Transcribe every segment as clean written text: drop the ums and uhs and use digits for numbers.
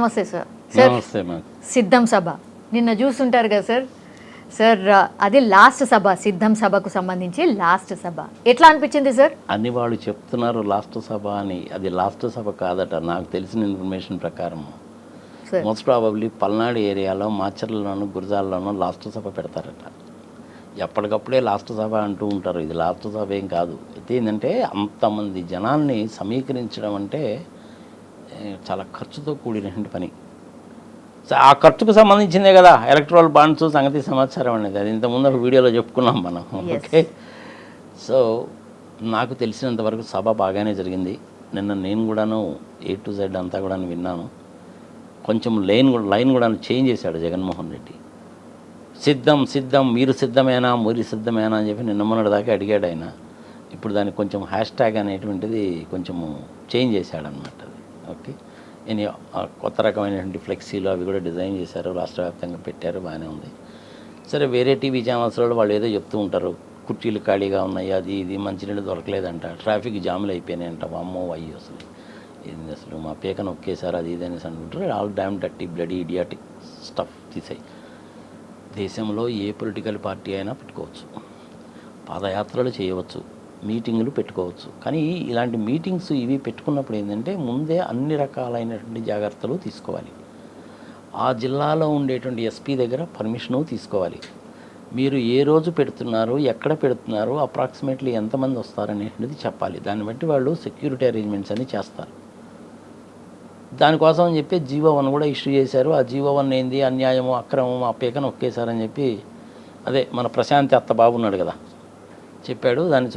నమస్తే sir. Sir నమస్తే ma'am. సిద్ధం సభ నిన్న చూస్తుంటారు కదా సార్. సార్ అది లాస్ట్ సభ, సిద్ధం సభకు సంబంధించి లాస్ట్ సభ. ఎట్లా అనిపించింది సార్? అన్ని వాళ్ళు చెప్తున్నారు లాస్ట్ సభ అని. అది లాస్ట్ సభ కాదట. నాకు తెలిసిన ఇన్ఫర్మేషన్ ప్రకారం సార్ మోస్ట్ ప్రాబబ్లీ పల్నాడు ఏరియాలో మాచర్లలోనూ గురజాలలోనూ లాస్ట్ సభ పెడతారట. ఎప్పటికప్పుడే లాస్ట్ సభ అంటూ ఉంటారు. ఇది లాస్ట్ సభ ఏం కాదు. అయితే ఏంటంటే అంతమంది జనాల్ని సమీకరించడం అంటే చాలా ఖర్చుతో కూడినటువంటి పని. ఆ ఖర్చుకు సంబంధించిందే కదా ఎలక్ట్రల్ బాండ్స్ సంగతి సమాచారం అనేది. అది ఇంతకుముందు ఒక వీడియోలో చెప్పుకున్నాం మనం. ఓకే, సో నాకు తెలిసినంతవరకు సభ బాగానే జరిగింది. నిన్న నేను కూడాను A to Z అంతా కూడా విన్నాను. కొంచెం లైన్ కూడా చేంజ్ చేశాడు జగన్మోహన్ రెడ్డి. సిద్ధం సిద్ధం, మీరు సిద్ధమేనా, మీరు సిద్ధమేనా అని చెప్పి నిన్న మొన్నటి దాకా అడిగాడు ఆయన. ఇప్పుడు దానికి కొంచెం హ్యాష్ ట్యాగ్ అనేటువంటిది కొంచెము చేంజ్ చేశాడనమాట. అది ఓకే, కొత్త రకమైనటువంటి ఫ్లెక్సీలు అవి కూడా డిజైన్ చేశారు, రాష్ట్ర వ్యాప్తంగా పెట్టారు, బాగానే ఉంది. సరే, వేరే టీవీ ఛానల్స్లో వాళ్ళు ఏదో చెప్తూ ఉంటారు, కుర్చీలు ఖాళీగా ఉన్నాయి, అది ఇది మంచినీళ్ళు దొరకలేదంట, ట్రాఫిక్ జాములు అయిపోయినాయంట. అమ్మో అయ్యి అసలు ఏంది అసలు మా పీక నొక్కేశారు, అది ఇది అనేసి అనుకుంటారు. All damn dirty bloody idiotic stuff తీసాయి. దేశంలో ఏ పొలిటికల్ పార్టీ అయినా పెట్టుకోవచ్చు, పాదయాత్రలు చేయవచ్చు, మీటింగులు పెట్టుకోవచ్చు. కానీ ఇలాంటి మీటింగ్స్ ఇవి పెట్టుకున్నప్పుడు ఏంటంటే ముందే అన్ని రకాలైనటువంటి జాగ్రత్తలు తీసుకోవాలి. ఆ జిల్లాలో ఉండేటువంటి ఎస్పీ దగ్గర పర్మిషను తీసుకోవాలి. మీరు ఏ రోజు పెడుతున్నారు, ఎక్కడ పెడుతున్నారు, అప్రాక్సిమేట్లీ ఎంతమంది వస్తారనేటువంటిది చెప్పాలి. దాన్ని బట్టి వాళ్ళు సెక్యూరిటీ అరేంజ్మెంట్స్ అన్నీ చేస్తారు. దానికోసం అని చెప్పి జీవో1 కూడా ఇష్యూ చేశారు. ఆ జీవో1 ఏంది, అన్యాయము, అక్రమము, ఆ పీకను ఒక్కేశారని చెప్పి అదే మన ప్రశాంతి అత్త బాబు ఉన్నాడు కదా చెప్పాడు. దాన్ని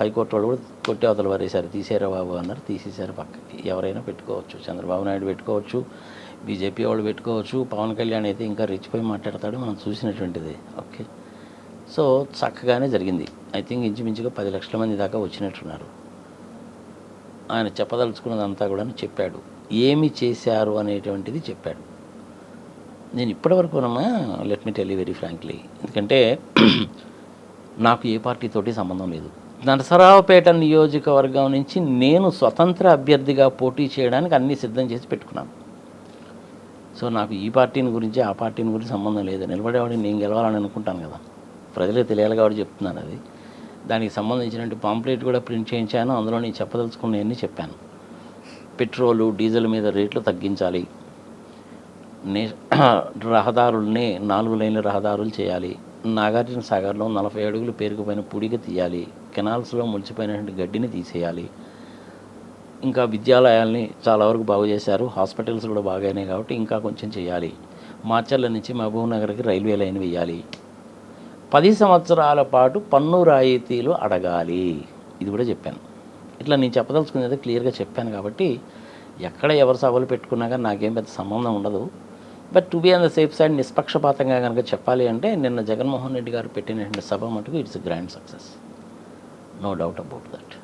హైకోర్టు వాళ్ళు కూడా కొట్టి అవతల వారేశారు. తీసేరా బాబు అన్నారు, తీసేశారు పక్కకి. ఎవరైనా పెట్టుకోవచ్చు, చంద్రబాబు నాయుడు పెట్టుకోవచ్చు, బీజేపీ వాళ్ళు పెట్టుకోవచ్చు, పవన్ కళ్యాణ్ అయితే ఇంకా రెచ్చిపోయి మాట్లాడతాడు, మనం చూసినటువంటిది. ఓకే, సో చక్కగానే జరిగింది. ఐ థింక్ ఇంచుమించుగా 10 లక్షల మంది దాకా వచ్చినట్టున్నారు. ఆయన చెప్పదలుచుకున్నదంతా కూడా చెప్పాడు, ఏమి చేశారు అనేటువంటిది చెప్పాడు. నేను ఇప్పటివరకు let me tell you very frankly, ఎందుకంటే నాకు ఏ పార్టీతోటి సంబంధం లేదు. నరసరావుపేట నియోజకవర్గం నుంచి నేను స్వతంత్ర అభ్యర్థిగా పోటీ చేయడానికి అన్నీ సిద్ధం చేసి పెట్టుకున్నాను. సో నాకు ఈ పార్టీని గురించి ఆ పార్టీని గురించి సంబంధం లేదు. నిలబడేవాడిని నేను గెలవాలని అనుకుంటాను కదా, ప్రజలే తెలియాలి కాబట్టి చెప్తున్నాను. అది దానికి సంబంధించినటువంటి పాంప్లెట్ కూడా ప్రింట్ చేయించాను. అందులో నేను చెప్పదలుచుకున్నవన్నీ చెప్పాను. పెట్రోలు డీజిల్ మీద రేట్లు తగ్గించాలి, రహదారుల్ని 4 లేన్ల రహదారులు చేయాలి, నాగార్జున సాగర్లో 40 అడుగులు పేరుకుపోయిన పుడిగ తీయాలి, కెనాల్స్లో ములిచిపోయినటువంటి గడ్డిని తీసేయాలి. ఇంకా విద్యాలయాల్ని చాలా వరకు బాగు చేశారు, హాస్పిటల్స్ కూడా బాగాయినాయి కాబట్టి ఇంకా కొంచెం చేయాలి. మాచర్ల నుంచి మహబూబ్ నగర్కి రైల్వే లైన్ వేయాలి. 10 సంవత్సరాల పాటు పన్ను రాయితీలు అడగాలి. ఇది కూడా చెప్పాను. ఇట్లా నేను చెప్పదలుచుకునేది క్లియర్గా చెప్పాను. కాబట్టి ఎక్కడ ఎవరు సభలు పెట్టుకున్నా కానీ నాకేం పెద్ద సంబంధం ఉండదు. But to be on the safe side, నిష్పక్షపాతంగా కనుక చెప్పాలి అంటే నిన్న జగన్మోహన్ రెడ్డి గారు పెట్టినటువంటి సభ మటుకు it's grand success, no doubt about that.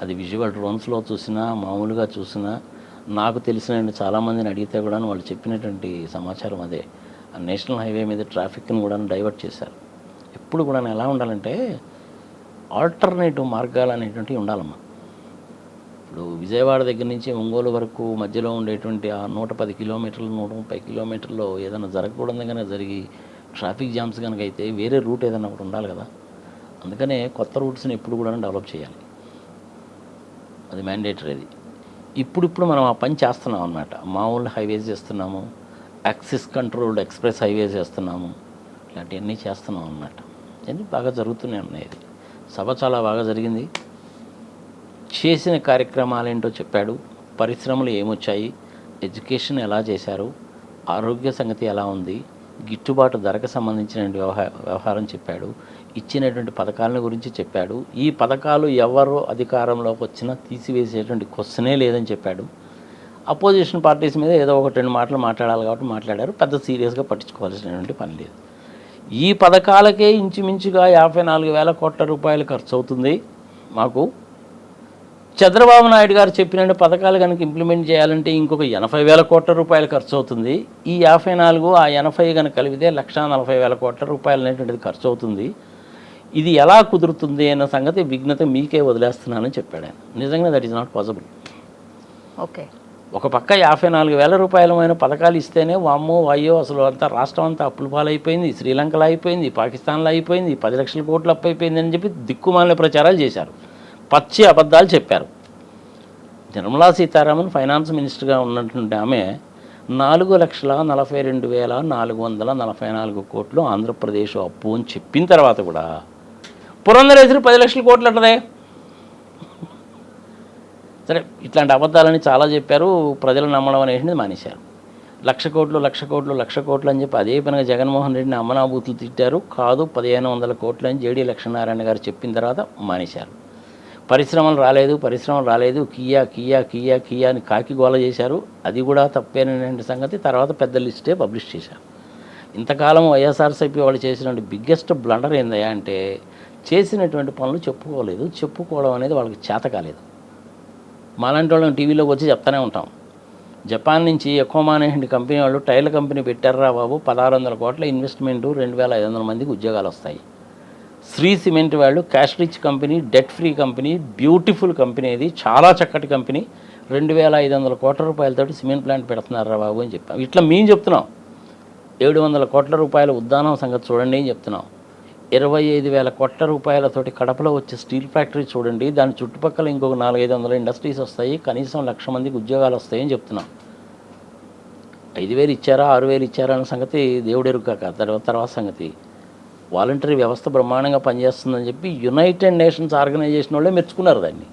అది విజువల్ డ్రోన్స్లో చూసినా, మామూలుగా చూసినా, నాకు తెలిసిన చాలామందిని అడిగితే కూడా వాళ్ళు చెప్పినటువంటి సమాచారం అదే. ఆ నేషనల్ హైవే మీద ట్రాఫిక్ని కూడా డైవర్ట్ చేశారు. ఎప్పుడు కూడా ఎలా ఉండాలంటే ఆల్టర్నేటివ్ మార్గాలు అనేటువంటివి ఉండాలమ్మా. ఇప్పుడు విజయవాడ దగ్గర నుంచి ఒంగోలు వరకు మధ్యలో ఉండేటువంటి ఆ 110 కిలోమీటర్లు 130 కిలోమీటర్లో ఏదైనా జరగకూడదు కనుక జరిగి ట్రాఫిక్ జామ్స్ కనుక అయితే వేరే రూట్ ఏదైనా ఒకటి ఉండాలి కదా. అందుకనే కొత్త రూట్స్ని ఎప్పుడు కూడా డెవలప్ చేయాలి, అది మ్యాండేటరీ. అది ఇప్పుడు మనం ఆ పని చేస్తున్నాం అన్నమాట. మామూలు హైవేస్ చేస్తున్నాము, యాక్సిస్ కంట్రోల్డ్ ఎక్స్ప్రెస్ హైవేస్ చేస్తున్నాము, ఇలాంటివన్నీ చేస్తున్నాం అన్నమాట. ఇవన్నీ బాగా జరుగుతూనే ఉన్నాయి. ఇది సభ చాలా బాగా జరిగింది. చేసిన కార్యక్రమాలు ఏంటో చెప్పాడు, పరిశ్రమలు ఏమొచ్చాయి, ఎడ్యుకేషన్ ఎలా చేశారు, ఆరోగ్య సంగతి ఎలా ఉంది, గిట్టుబాటు ధరకు సంబంధించిన వ్యవహారం చెప్పాడు, ఇచ్చినటువంటి పథకాలను గురించి చెప్పాడు. ఈ పథకాలు ఎవరు అధికారంలోకి వచ్చినా తీసివేసేటువంటి క్వశ్చనే లేదని చెప్పాడు. అపోజిషన్ పార్టీస్ మీద ఏదో 1-2 మాటలు మాట్లాడాలి కాబట్టి మాట్లాడారు. పెద్ద సీరియస్గా పట్టించుకోవాల్సినటువంటి పని లేదు. ఈ పథకాలకే ఇంచుమించుగా 54,000 కోట్ల రూపాయలు ఖర్చు అవుతుంది. మాకు చంద్రబాబు నాయుడు గారు చెప్పిన పథకాలు కనుక ఇంప్లిమెంట్ చేయాలంటే ఇంకొక 80,000 కోట్ల రూపాయలు ఖర్చు అవుతుంది. ఈ 54 ఆ 80 కనుక కలిపితే 1,40,000 కోట్ల రూపాయలు అనేటువంటిది ఖర్చు అవుతుంది. ఇది ఎలా కుదురుతుంది అన్న సంగతి విఘ్నత మీకే వదిలేస్తున్నానని చెప్పాడు ఆయన. నిజంగా that is not possible. Okay, ఒక పక్క 54,000 రూపాయలమైన పథకాలు ఇస్తేనే వామ్మో వాయ్యో అసలు అంతా రాష్ట్రం అంతా అప్పుల పాలైపోయింది, శ్రీలంకలో అయిపోయింది, పాకిస్తాన్లో అయిపోయింది, 10 లక్షల కోట్లు అప్పు అయిపోయింది అని చెప్పి దిక్కుమాలిన ప్రచారాలు చేశారు, పచ్చి అబద్ధాలు చెప్పారు. నిర్మలా సీతారామన్ ఫైనాన్స్ మినిస్టర్గా ఉన్నటువంటి ఆమె 4,42,444 కోట్లు ఆంధ్రప్రదేశ్ అప్పు అని చెప్పిన తర్వాత కూడా పురంధరేశ్వరి 10 లక్షల కోట్లు అంటదే. సరే, ఇట్లాంటి అబద్ధాలని చాలా చెప్పారు, ప్రజలు నమ్మడం అనేది మానేశారు. 1,00,000 కోట్లు 1,00,000 కోట్లు 1,00,000 కోట్లు అని చెప్పి అదే పనిగా జగన్మోహన్ రెడ్డిని అమ్మనాభూతులు తిట్టారు. కాదు 1,500 కోట్లు అని జేడీ లక్ష్మీనారాయణ గారు చెప్పిన తర్వాత మానేశారు. పరిశ్రమలు రాలేదు, కియా కియా కియా కియా అని కాకి గోల చేశారు. అది కూడా తప్పేనటువంటి సంగతి తర్వాత పెద్ద లిస్టే పబ్లిష్ చేశారు. ఇంతకాలం వైఎస్ఆర్సీపీ వాళ్ళు చేసినటువంటి బిగ్గెస్ట్ బ్లండర్ ఏందయ్యా అంటే చేసినటువంటి పనులు చెప్పుకోవడం అనేది వాళ్ళకి చేత కాలేదు. మాలాంటి వాళ్ళని టీవీలోకి వచ్చి చెప్తానే ఉంటాం. జపాన్ నుంచి ఎకోమా అనేటువంటి కంపెనీ వాళ్ళు టైర్ల కంపెనీ పెట్టారా బాబు, 1,600 కోట్ల ఇన్వెస్ట్మెంటు, 2,500 మందికి ఉద్యోగాలు వస్తాయి. శ్రీ సిమెంట్ వాళ్ళు cash rich company, debt free company, beautiful company, ఇది చాలా చక్కటి కంపెనీ, 2,500 కోట్ల రూపాయలతోటి సిమెంట్ ప్లాంట్ పెడుతున్నారా బాబు అని చెప్పాం. ఇట్లా మేము చెప్తున్నాం. 700 కోట్ల రూపాయల ఉద్దానం సంగతి చూడండి అని చెప్తున్నాం. 25,000 కోట్ల రూపాయలతోటి కడపలో వచ్చే స్టీల్ ఫ్యాక్టరీ చూడండి, దాని చుట్టుపక్కల ఇంకొక 400-500 ఇండస్ట్రీస్ వస్తాయి, కనీసం 1,00,000 మందికి ఉద్యోగాలు వస్తాయని చెప్తున్నాం. 5,000 ఇచ్చారా 6,000 ఇచ్చారా అన్న సంగతి దేవుడు ఎరుగాక తర్వాత సంగతి. వాలంటరీ వ్యవస్థ బ్రహ్మాండంగా పనిచేస్తుందని చెప్పి యునైటెడ్ నేషన్స్ ఆర్గనైజేషన్ వాళ్ళే మెచ్చుకున్నారు దాన్ని.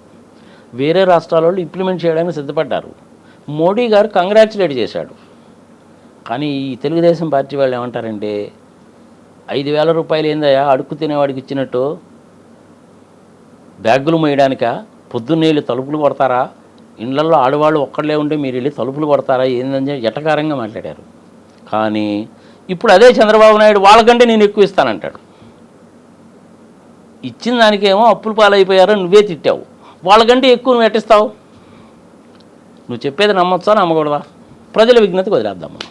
వేరే రాష్ట్రాల వాళ్ళు ఇంప్లిమెంట్ చేయడానికి సిద్ధపడ్డారు. మోడీ గారు కంగ్రాచులేట్ చేశాడు. కానీ ఈ తెలుగుదేశం పార్టీ వాళ్ళు ఏమంటారంటే 5,000 రూపాయలు ఏందయ్యా అడుక్కు తినేవాడికి ఇచ్చినట్టు, బ్యాగులు మోయడానిక, పొద్దున్నేళ్ళు తలుపులు కొడతారా, ఇళ్లలో ఆడవాళ్ళు ఒక్కళ్ళే ఉంటే మీరు వెళ్ళి తలుపులు కొడతారా ఏందని ఎటకారంగా మాట్లాడారు. కానీ ఇప్పుడు అదే చంద్రబాబు నాయుడు వాళ్ళకంటే నేను ఎక్కువ ఇస్తానంటాడు. ఇచ్చిన దానికేమో అప్పులు పాలైపోయారో నువ్వే తిట్టావు, వాళ్ళకంటే ఎక్కువ నువ్వు ఎట్టిస్తావు? నువ్వు చెప్పేది నమ్మొచ్చా నమ్మకూడదా? ప్రజల విజ్ఞతకు వదిలేద్దాం మనం.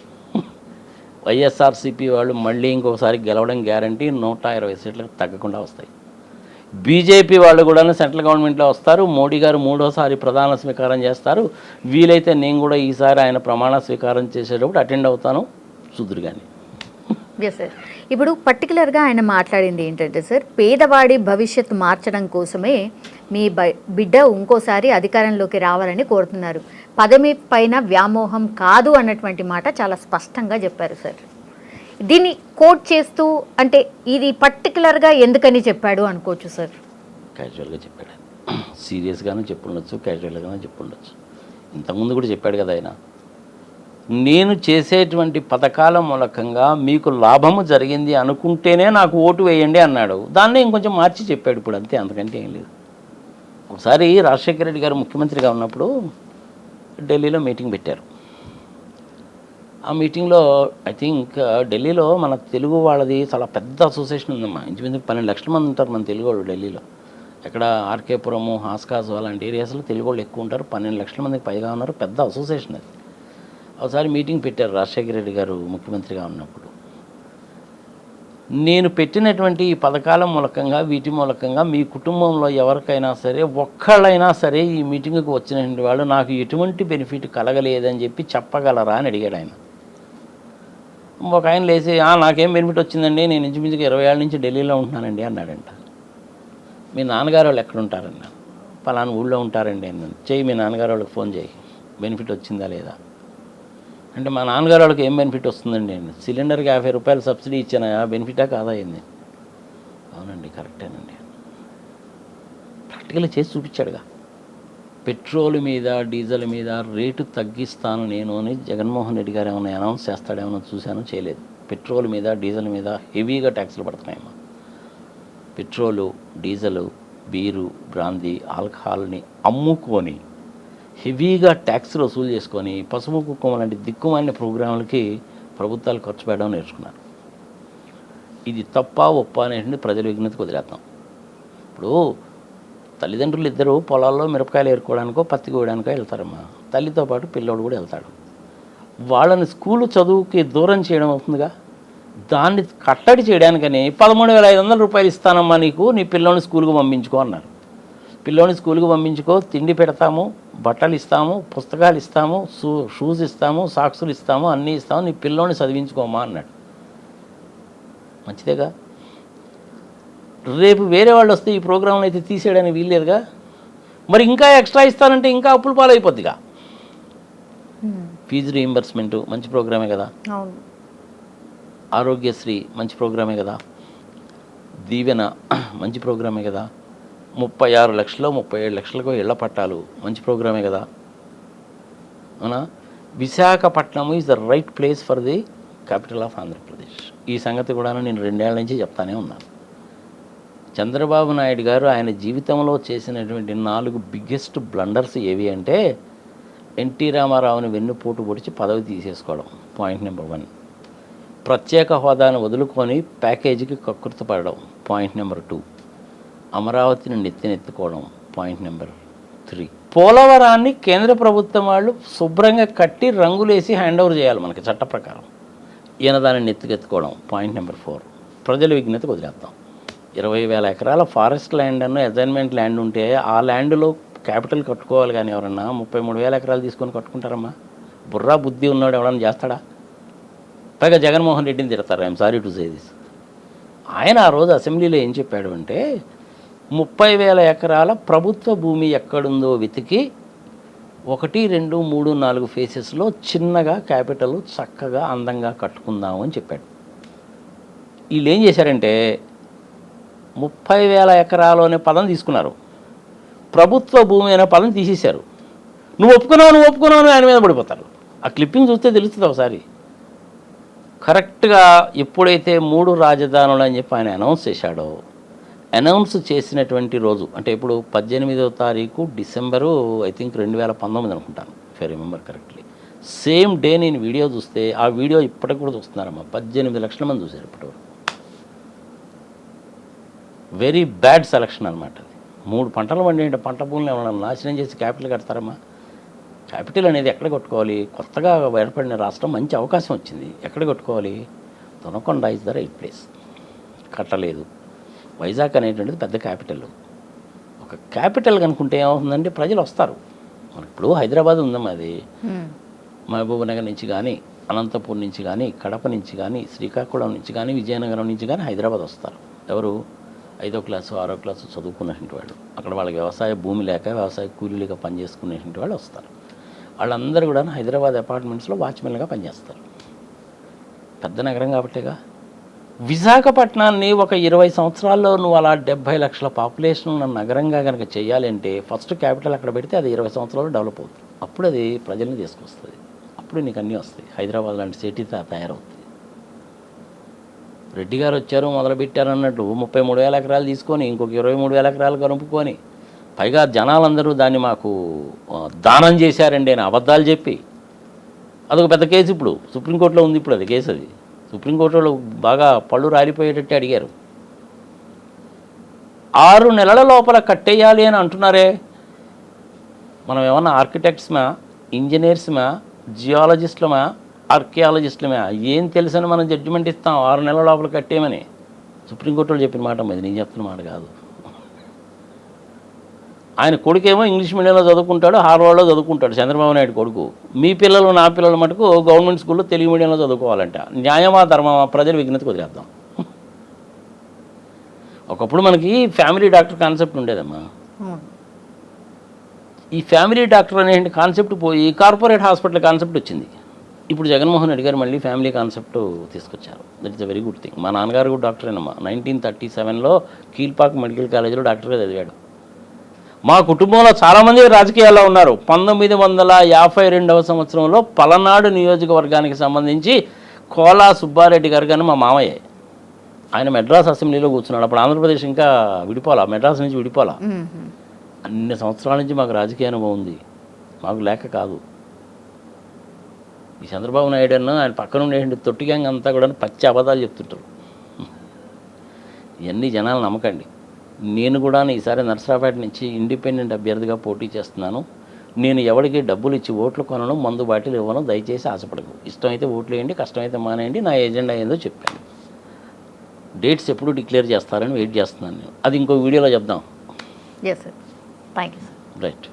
వైఎస్ఆర్సీపీ వాళ్ళు మళ్ళీ ఇంకొకసారి గెలవడం గ్యారంటీ, 120 సీట్లకు తగ్గకుండా వస్తాయి. బీజేపీ వాళ్ళు కూడా సెంట్రల్ గవర్నమెంట్లో వస్తారు. మోడీ గారు 3వ సారి ప్రధాన స్వీకారం చేస్తారు. వీలైతే నేను కూడా ఈసారి ఆయన ప్రమాణ స్వీకారం చేసేటప్పుడు అటెండ్ అవుతాను, చూదురు కానీ. Yes sir. ఇప్పుడు పర్టికులర్గా ఆయన మాట్లాడింది ఏంటంటే సార్, పేదవాడి భవిష్యత్తు మార్చడం కోసమే మీ బిడ్డ ఇంకోసారి అధికారంలోకి రావాలని కోరుతున్నారు, పదవి పైన వ్యామోహం కాదు అన్నటువంటి మాట చాలా స్పష్టంగా చెప్పారు సార్. దీన్ని కోట్ చేస్తూ అంటే ఇది పర్టికులర్గా ఎందుకని చెప్పాడు అనుకోవచ్చు సార్? క్యాజువల్గా చెప్పాడు, సీరియస్గానే చెప్పుండొచ్చు, క్యాజువల్గానే చెప్పుండొచ్చు. ఇంతకుముందు కూడా చెప్పాడు కదా ఆయన, నేను చేసేటువంటి పథకాల మూలకంగా మీకు లాభము జరిగింది అనుకుంటేనే నాకు ఓటు వేయండి అన్నాడు. దాన్నే ఇంకొంచెం మార్చి చెప్పాడు ఇప్పుడు, అంతే, అంతకంటే ఏం లేదు. ఒకసారి రాజశేఖర రెడ్డి గారు ముఖ్యమంత్రిగా ఉన్నప్పుడు ఢిల్లీలో మీటింగ్ పెట్టారు. ఆ మీటింగ్లో ఐ థింక్ ఢిల్లీలో మన తెలుగు వాళ్ళది చాలా పెద్ద అసోసియేషన్ ఉందమ్మా. ఇంచుమించు 12 లక్షల మంది ఉంటారు మన తెలుగు వాళ్ళు ఢిల్లీలో. ఎక్కడ ఆర్కేపురము, హాస్కాస్ అలాంటి ఏరియాస్లో తెలుగు వాళ్ళు ఎక్కువ ఉంటారు. 12 లక్షల మందికి పైగా ఉన్నారు, పెద్ద అసోసియేషన్ అది. ఒకసారి మీటింగ్ పెట్టారు రాజశేఖర రెడ్డి గారు ముఖ్యమంత్రిగా ఉన్నప్పుడు. నేను పెట్టినటువంటి ఈ పథకాల మూలకంగా, వీటి మూలకంగా మీ కుటుంబంలో ఎవరికైనా సరే, ఒక్కళ్ళైనా సరే ఈ మీటింగ్కి వచ్చినటువంటి వాళ్ళు నాకు ఎటువంటి బెనిఫిట్ కలగలేదని చెప్పి చెప్పగలరా అని అడిగాడు ఆయన. ఒక ఆయన లేచి నాకేం బెనిఫిట్ వచ్చిందండి, నేను ఇంచుమించుగా 20 ఏళ్ళ నుంచి ఢిల్లీలో ఉంటున్నానండి అన్నాడంట. మీ నాన్నగారు వాళ్ళు ఎక్కడ ఉంటారన్నా? పలానా ఊళ్ళో ఉంటారండి అన్నాను. చెయ్యి, మీ నాన్నగారు వాళ్ళకి ఫోన్ చేయి, బెనిఫిట్ వచ్చిందా లేదా అంటే. మా నాన్నగారు వాళ్ళకి ఏం బెనిఫిట్ వస్తుందండి అండి? సిలిండర్కి 50 రూపాయలు సబ్సిడీ ఇచ్చాను, బెనిఫిటా కాదా అయింది? అవునండి, కరెక్టేనండి. ప్రాక్టికల్గా చేసి చూపించాడుగా. పెట్రోల్ మీద, డీజిల్ మీద రేటు తగ్గిస్తాను నేను అని జగన్మోహన్ రెడ్డి గారు ఏమైనా అనౌన్స్ చేస్తాడేమో చూశాను, చేయలేదు. పెట్రోల్ మీద, డీజిల్ మీద హెవీగా ట్యాక్సులు పడుతున్నాయమ్మా. పెట్రోలు, డీజిలు, బీరు, బ్రాందీ, ఆల్కహాల్ని అమ్ముకొని హెవీగా ట్యాక్స్లు వసూలు చేసుకొని పసుపు కుంకుమ లాంటి దిక్కుమాలిన ప్రోగ్రాంలకి ప్రభుత్వాలు ఖర్చు పెట్టడం నేర్చుకున్నారు. ఇది తప్ప ఒప్ప అనేటువంటి ప్రజల విజ్ఞతకు వదిలేద్దాం. ఇప్పుడు తల్లిదండ్రులు ఇద్దరు పొలాల్లో మిరపకాయలు ఏరుకోవడానికో పత్తి కోయడానికో వెళ్తారమ్మా. తల్లితో పాటు పిల్లోడు కూడా వెళ్తాడు. వాళ్ళని స్కూలు చదువుకి దూరం చేయడం అవుతుందిగా. దాన్ని కట్టడి చేయడానికని 13,500 రూపాయలు ఇస్తానమ్మా నీకు, నీ పిల్లోని స్కూల్కి పంపించుకో అన్నారు. పిల్లోని స్కూల్కి పంపించుకో, తిండి పెడతాము, బట్టలు ఇస్తాము, పుస్తకాలు ఇస్తాము, షూస్ ఇస్తాము, సాక్సులు ఇస్తాము, అన్నీ ఇస్తాము, నీ పిల్లోని చదివించుకోమా అన్నాడు. మంచిదేగా. రేపు వేరే వాళ్ళు వస్తే ఈ ప్రోగ్రాంలో అయితే తీసేయడానికి వీల్లేదుగా. మరి ఇంకా ఎక్స్ట్రా ఇస్తానంటే ఇంకా అప్పులు పాలైపోద్దిగా. ఫీజు రీయింబర్స్మెంటు మంచి ప్రోగ్రామే కదా. ఆరోగ్యశ్రీ మంచి ప్రోగ్రామే కదా. దీవెన మంచి ప్రోగ్రామే కదా. 36 లక్షలు 37 లక్షలకు ఇళ్ల పట్టాలు మంచి ప్రోగ్రామే కదా. అవునా. Visakhapatnam is the right place for the capital of Andhra Pradesh. ఈ సంగతి కూడా నేను 2 ఏళ్ల నుంచి చెప్తానే ఉన్నాను. చంద్రబాబు నాయుడు గారు ఆయన జీవితంలో చేసినటువంటి 4 బిగ్గెస్ట్ బ్లండర్స్ ఏవి అంటే, ఎన్టీ రామారావుని వెన్నుపోటు పొడిచి పదవి తీసేసుకోవడం, పాయింట్ నెంబర్ 1. ప్రత్యేక హోదాను వదులుకొని ప్యాకేజీకి కక్కుర్తిపడడం, పాయింట్ నెంబర్ 2. అమరావతిని నెత్తినెత్తుకోవడం, పాయింట్ నెంబర్ 3. పోలవరాన్ని కేంద్ర ప్రభుత్వం వాళ్ళు శుభ్రంగా కట్టి రంగులేసి హ్యాండ్ ఓవర్ చేయాలి మనకి చట్ట ప్రకారం. ఈయన దాన్ని నెత్తికెత్తుకోవడం, పాయింట్ నెంబర్ 4. ప్రజల విజ్ఞతకు వదిలేద్దాం. 20,000 ఎకరాల ఫారెస్ట్ ల్యాండ్ అన్న అసైన్మెంట్ ల్యాండ్ ఉంటే ఆ ల్యాండ్లో క్యాపిటల్ కట్టుకోవాలి. కానీ ఎవరన్నా 33,000 ఎకరాలు తీసుకొని కట్టుకుంటారమ్మా? బుర్రా బుద్ధి ఉన్నాడు ఎవడన్నా చేస్తాడా? పైగా జగన్మోహన్ రెడ్డిని తిడతారు. I'm sorry to say this. ఆయన ఆ రోజు అసెంబ్లీలో ఏం చెప్పాడు అంటే, 30,000 ఎకరాల ప్రభుత్వ భూమి ఎక్కడుందో వెతికి 1, 2, 3, 4 ఫేసెస్లో చిన్నగా క్యాపిటల్ చక్కగా అందంగా కట్టుకుందాము అని చెప్పాడు. వీళ్ళు ఏం చేశారంటే 30,000 ఎకరాలు అనే పదం తీసుకున్నారు, ప్రభుత్వ భూమి అనే పదం తీసేశారు. నువ్వు ఒప్పుకున్నావు ఆయన మీద పడిపోతారు. ఆ క్లిప్పింగ్ చూస్తే తెలుస్తుంది ఒకసారి. కరెక్ట్గా ఎప్పుడైతే 3 రాజధానులు అని చెప్పి ఆయన అనౌన్స్ చేశాడో, అనౌన్స్ చేసినటువంటి రోజు అంటే ఇప్పుడు 18వ తారీఖు డిసెంబరు ఐ థింక్ 2019 అనుకుంటాను, if I remember correctly. Same day నేను వీడియో చూస్తే, ఆ వీడియో ఇప్పటికి కూడా చూస్తున్నారమ్మా, 18 లక్షల మంది చూశారు ఇప్పటివరకు. వెరీ బ్యాడ్ సెలక్షన్ అనమాట అది. 3 పంటలు పండి పంట భూములు ఏమన్నా నాశనం చేసి క్యాపిటల్ కడతారమ్మా? క్యాపిటల్ అనేది ఎక్కడ కొట్టుకోవాలి? కొత్తగా ఏర్పడిన రాష్ట్రం మంచి అవకాశం వచ్చింది, ఎక్కడ కొట్టుకోవాలి? Donakonda is the right place. కట్టలేదు. వైజాగ్ అనేటువంటిది పెద్ద క్యాపిటల్. ఒక క్యాపిటల్ కనుకుంటే ఏమవుతుందంటే ప్రజలు వస్తారు. మనకి ఇప్పుడు హైదరాబాద్ ఉందమ్మా, అది మహబూబ్ నగర్ నుంచి కానీ, అనంతపూర్ నుంచి కానీ, కడప నుంచి కానీ, శ్రీకాకుళం నుంచి కానీ, విజయనగరం నుంచి కానీ హైదరాబాద్ వస్తారు. ఎవరు? 5వ క్లాసు 6వ క్లాసు చదువుకున్నటువంటి వాళ్ళు, అక్కడ వాళ్ళకి వ్యవసాయ భూమి లేక వ్యవసాయ కూలీలుగా పనిచేసుకునేటువంటి వాళ్ళు వస్తారు. వాళ్ళందరూ కూడా హైదరాబాద్ అపార్ట్మెంట్స్లో వాచ్మెన్గా పనిచేస్తారు. పెద్ద నగరం కాబట్టేగా. విశాఖపట్నాన్ని ఒక 20 సంవత్సరాల్లో నువ్వు అలా 70 లక్షల పాపులేషన్ ఉన్న నగరంగా కనుక చేయాలి అంటే ఫస్ట్ క్యాపిటల్ అక్కడ పెడితే అది 20 సంవత్సరాల్లో డెవలప్ అవుతుంది. అప్పుడు అది ప్రజల్ని తీసుకొస్తుంది. అప్పుడు నీకు అన్నీ వస్తాయి. హైదరాబాద్ లాంటి సిటీ తయారవుతుంది. రెడ్డి గారు వచ్చారు మొదలుపెట్టారు అన్నట్టు 33,000 ఎకరాలు తీసుకొని ఇంకొక 23,000 ఎకరాలు కనుపుకొని, పైగా జనాలందరూ దాన్ని మాకు దానం చేశారండి అని అబద్ధాలు చెప్పి, అదొక పెద్ద కేసు. ఇప్పుడు సుప్రీంకోర్టులో ఉంది. ఇప్పుడు అది కేసు. అది సుప్రీంకోర్టులో బాగా పళ్ళు రాలిపోయేటట్టు అడిగారు. 6 నెలల లోపల కట్టేయాలి అని అంటున్నారే. మనం ఏమన్నా ఆర్కిటెక్ట్స్మా, ఇంజనీర్స్మా, జియాలజిస్టులమా, ఆర్కియాలజిస్టులమా? ఏం తెలుసని మనం జడ్జిమెంట్ ఇస్తాం 6 నెలల లోపల కట్టేయమని? సుప్రీంకోర్టులో చెప్పిన మాట మీద నేను చెప్తున్న మాట కాదు. ఆయన కొడుకేమో ఇంగ్లీష్ మీడియంలో చదువుకుంటాడు, హార్వర్డ్లో చదువుకుంటాడు, చంద్రబాబు నాయుడు కొడుకు. మీ పిల్లలు నా పిల్లల మటుకు గవర్నమెంట్ స్కూల్లో తెలుగు మీడియంలో చదువుకోవాలంట. న్యాయమా ధర్మమా? ప్రజల విజ్ఞతకు వదిలేద్దాం. ఒకప్పుడు మనకి ఫ్యామిలీ డాక్టర్ కాన్సెప్ట్ ఉండేదమ్మా. ఈ ఫ్యామిలీ డాక్టర్ అనే కాన్సెప్ట్ పోయి కార్పొరేట్ హాస్పిటల్ కాన్సెప్ట్ వచ్చింది. ఇప్పుడు జగన్మోహన్ రెడ్డి గారు మళ్ళీ ఫ్యామిలీ కాన్సెప్ట్ తీసుకొచ్చారు. That is a very good thing. మా నాన్నగారు కూడా డాక్టరేనమ్మా. 1937లో కీల్పాక్ మెడికల్ కాలేజీలో డాక్టర్గా చదివాడు. మా కుటుంబంలో చాలామంది రాజకీయాల్లో ఉన్నారు. 1952వ సంవత్సరంలో పలనాడు నియోజకవర్గానికి సంబంధించి కోలా సుబ్బారెడ్డి గారు కానీ మా మామయ్య, ఆయన మెడ్రాస్ అసెంబ్లీలో కూర్చున్నాడు. అప్పుడు ఆంధ్రప్రదేశ్ ఇంకా విడిపోలా, మెడ్రాస్ నుంచి విడిపోలా. అన్ని సంవత్సరాల నుంచి మాకు రాజకీయ అనుభవం ఉంది. మాకు లేక కాదు. ఈ చంద్రబాబు నాయుడు అన్న ఆయన పక్కన ఉండే తొట్టి గ్యాంగ్ అంతా కూడా పచ్చి అబద్ధాలు చెప్తుంటారు. ఇవన్నీ జనాలు నమ్మకండి. నేను కూడా ఈసారి నర్సరావుపేట నుంచి ఇండిపెండెంట్ అభ్యర్థిగా పోటీ చేస్తున్నాను. నేను ఎవరికి డబ్బులు ఇచ్చి ఓట్లు కొనను, మందు బాటిల్ ఇవ్వను. దయచేసి ఆశపడకు. ఇష్టమైతే ఓట్లు వేయండి, కష్టమైతే మానేయండి. నా ఎజెండా ఏందో చెప్పాను. డేట్స్ ఎప్పుడు డిక్లేర్ చేస్తారని వెయిట్ చేస్తున్నాను నేను. అది ఇంకో వీడియోలో చెప్దాం. Thank you sir. రైట్.